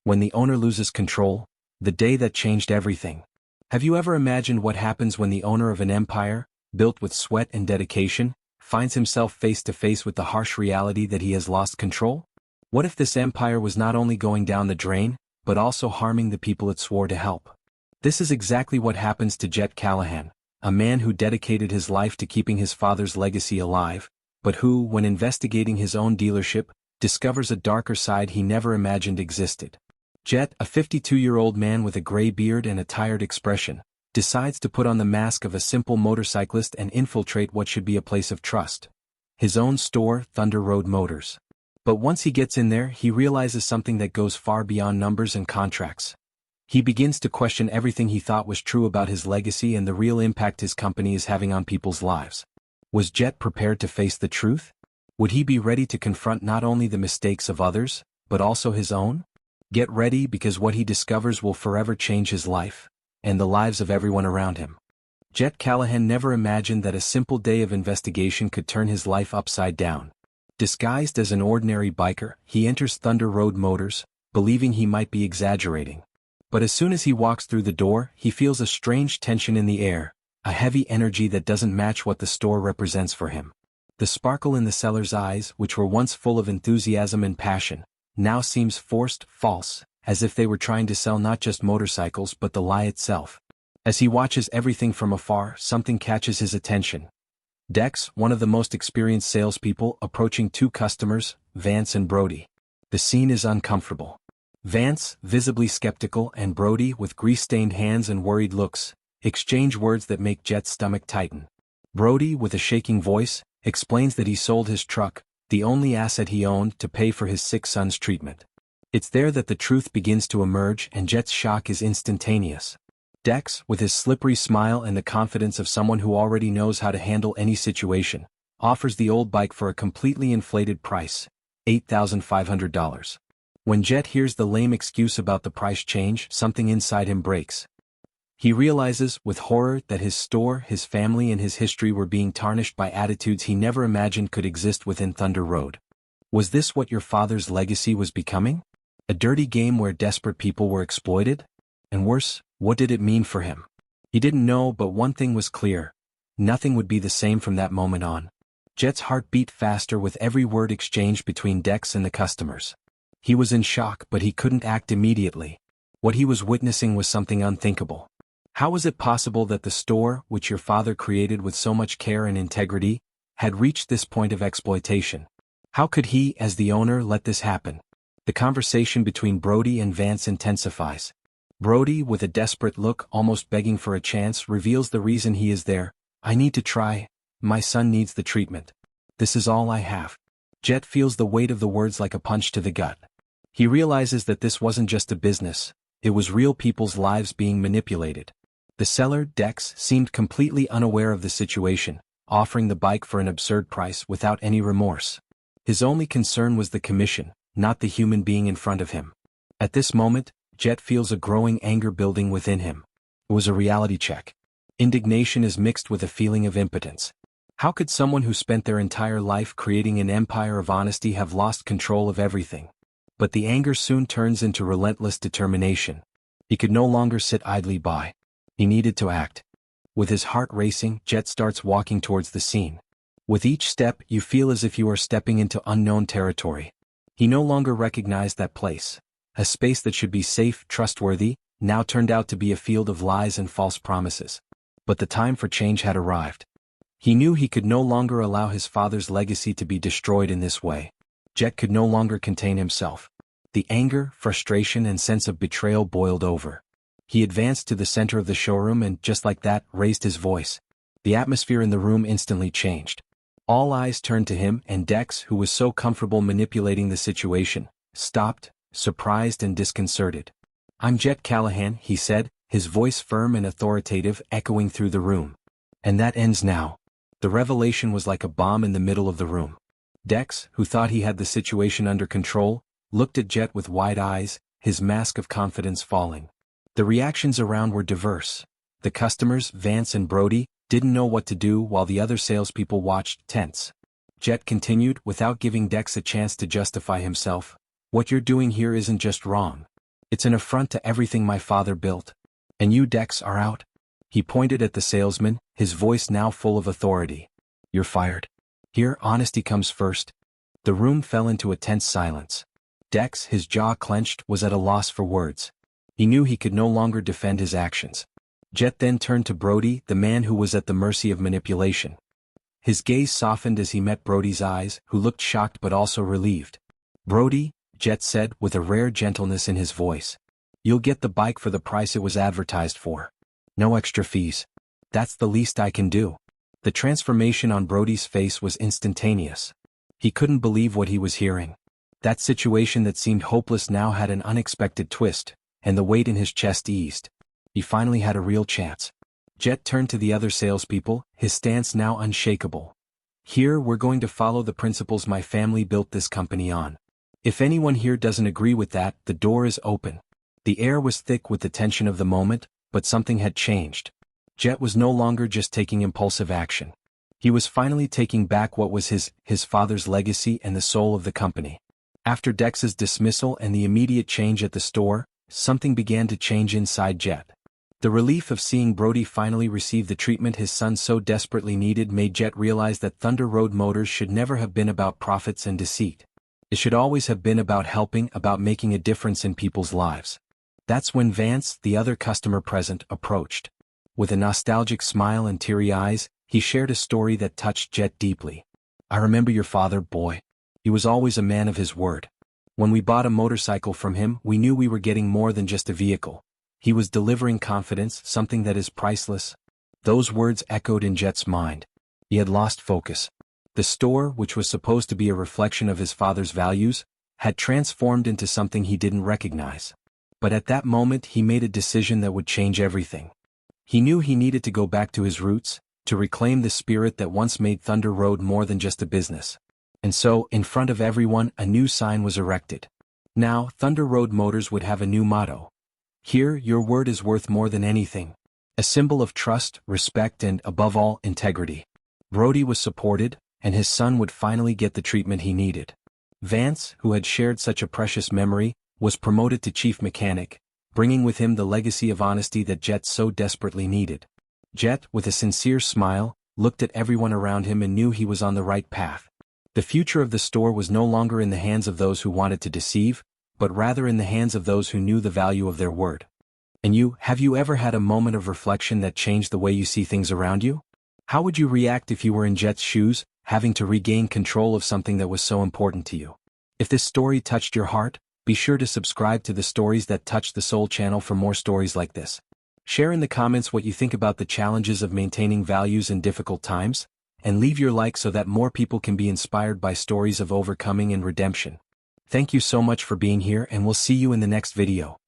When the owner loses control, the day that changed everything. Have you ever imagined what happens when the owner of an empire, built with sweat and dedication, finds himself face to face with the harsh reality that he has lost control? What if this empire was not only going down the drain, but also harming the people it swore to help? This is exactly what happens to Jet Callahan, a man who dedicated his life to keeping his father's legacy alive, but who, when investigating his own dealership, discovers a darker side he never imagined existed. Jet, a 52-year-old man with a gray beard and a tired expression, decides to put on the mask of a simple motorcyclist and infiltrate what should be a place of trust. His own store, Thunder Road Motors. But once he gets in there, he realizes something that goes far beyond numbers and contracts. He begins to question everything he thought was true about his legacy and the real impact his company is having on people's lives. Was Jet prepared to face the truth? Would he be ready to confront not only the mistakes of others, but also his own? Get ready, because what he discovers will forever change his life, and the lives of everyone around him. Jet Callahan never imagined that a simple day of investigation could turn his life upside down. Disguised as an ordinary biker, he enters Thunder Road Motors, believing he might be exaggerating. But as soon as he walks through the door, he feels a strange tension in the air, a heavy energy that doesn't match what the store represents for him. The sparkle in the seller's eyes, which were once full of enthusiasm and passion, now seems forced, false, as if they were trying to sell not just motorcycles but the lie itself. As he watches everything from afar, something catches his attention. Dex, one of the most experienced salespeople, approaching two customers, Vance and Brody. The scene is uncomfortable. Vance, visibly skeptical, and Brody, with grease-stained hands and worried looks, exchange words that make Jet's stomach tighten. Brody, with a shaking voice, explains that he sold his truck, the only asset he owned, to pay for his sick son's treatment. It's there that the truth begins to emerge, and Jet's shock is instantaneous. Dex, with his slippery smile and the confidence of someone who already knows how to handle any situation, offers the old bike for a completely inflated price, $8,500. When Jet hears the lame excuse about the price change, something inside him breaks. He realizes, with horror, that his store, his family, and his history were being tarnished by attitudes he never imagined could exist within Thunder Road. Was this what your father's legacy was becoming? A dirty game where desperate people were exploited? And worse, what did it mean for him? He didn't know, but one thing was clear. Nothing would be the same from that moment on. Jet's heart beat faster with every word exchanged between Dex and the customers. He was in shock, but he couldn't act immediately. What he was witnessing was something unthinkable. How was it possible that the store, which your father created with so much care and integrity, had reached this point of exploitation? How could he, as the owner, let this happen? The conversation between Brody and Vance intensifies. Brody, with a desperate look, almost begging for a chance, reveals the reason he is there. I need to try. My son needs the treatment. This is all I have. Jet feels the weight of the words like a punch to the gut. He realizes that this wasn't just a business, it was real people's lives being manipulated. The seller, Dex, seemed completely unaware of the situation, offering the bike for an absurd price without any remorse. His only concern was the commission, not the human being in front of him. At this moment, Jet feels a growing anger building within him. It was a reality check. Indignation is mixed with a feeling of impotence. How could someone who spent their entire life creating an empire of honesty have lost control of everything? But the anger soon turns into relentless determination. He could no longer sit idly by. He needed to act. With his heart racing, Jet starts walking towards the scene. With each step, you feel as if you are stepping into unknown territory. He no longer recognized that place. A space that should be safe, trustworthy, now turned out to be a field of lies and false promises. But the time for change had arrived. He knew he could no longer allow his father's legacy to be destroyed in this way. Jet could no longer contain himself. The anger, frustration, and sense of betrayal boiled over. He advanced to the center of the showroom and, just like that, raised his voice. The atmosphere in the room instantly changed. All eyes turned to him, and Dex, who was so comfortable manipulating the situation, stopped, surprised and disconcerted. I'm Jet Callahan, he said, his voice firm and authoritative, echoing through the room. And that ends now. The revelation was like a bomb in the middle of the room. Dex, who thought he had the situation under control, looked at Jet with wide eyes, his mask of confidence falling. The reactions around were diverse. The customers, Vance and Brody, didn't know what to do, while the other salespeople watched, tense. Jet continued, without giving Dex a chance to justify himself. What you're doing here isn't just wrong. It's an affront to everything my father built. And you Dex are out. He pointed at the salesman, his voice now full of authority. You're fired. Here, honesty comes first. The room fell into a tense silence. Dex, his jaw clenched, was at a loss for words. He knew he could no longer defend his actions. Jet then turned to Brody, the man who was at the mercy of manipulation. His gaze softened as he met Brody's eyes, who looked shocked but also relieved. Brody, Jet said with a rare gentleness in his voice. You'll get the bike for the price it was advertised for. No extra fees. That's the least I can do. The transformation on Brody's face was instantaneous. He couldn't believe what he was hearing. That situation that seemed hopeless now had an unexpected twist, and the weight in his chest eased. He finally had a real chance. Jet turned to the other salespeople, his stance now unshakable. Here we're going to follow the principles my family built this company on. If anyone here doesn't agree with that, the door is open. The air was thick with the tension of the moment, but something had changed. Jet was no longer just taking impulsive action. He was finally taking back what was his father's legacy and the soul of the company. After Dex's dismissal and the immediate change at the store, something began to change inside Jet. The relief of seeing Brody finally receive the treatment his son so desperately needed made Jet realize that Thunder Road Motors should never have been about profits and deceit. It should always have been about helping, about making a difference in people's lives. That's when Vance, the other customer present, approached. With a nostalgic smile and teary eyes, he shared a story that touched Jet deeply. I remember your father, boy. He was always a man of his word. When we bought a motorcycle from him, we knew we were getting more than just a vehicle. He was delivering confidence, something that is priceless. Those words echoed in Jet's mind. He had lost focus. The store, which was supposed to be a reflection of his father's values, had transformed into something he didn't recognize. But at that moment he made a decision that would change everything. He knew he needed to go back to his roots, to reclaim the spirit that once made Thunder Road more than just a business. And so, in front of everyone, a new sign was erected. Now, Thunder Road Motors would have a new motto. Here, your word is worth more than anything. A symbol of trust, respect and, above all, integrity. Brody was supported, and his son would finally get the treatment he needed. Vance, who had shared such a precious memory, was promoted to chief mechanic, bringing with him the legacy of honesty that Jet so desperately needed. Jet, with a sincere smile, looked at everyone around him and knew he was on the right path. The future of the store was no longer in the hands of those who wanted to deceive, but rather in the hands of those who knew the value of their word. And have you ever had a moment of reflection that changed the way you see things around you? How would you react if you were in Jet's shoes, having to regain control of something that was so important to you? If this story touched your heart, be sure to subscribe to the Stories That Touch the Soul channel for more stories like this. Share in the comments what you think about the challenges of maintaining values in difficult times, and leave your like so that more people can be inspired by stories of overcoming and redemption. Thank you so much for being here and we'll see you in the next video.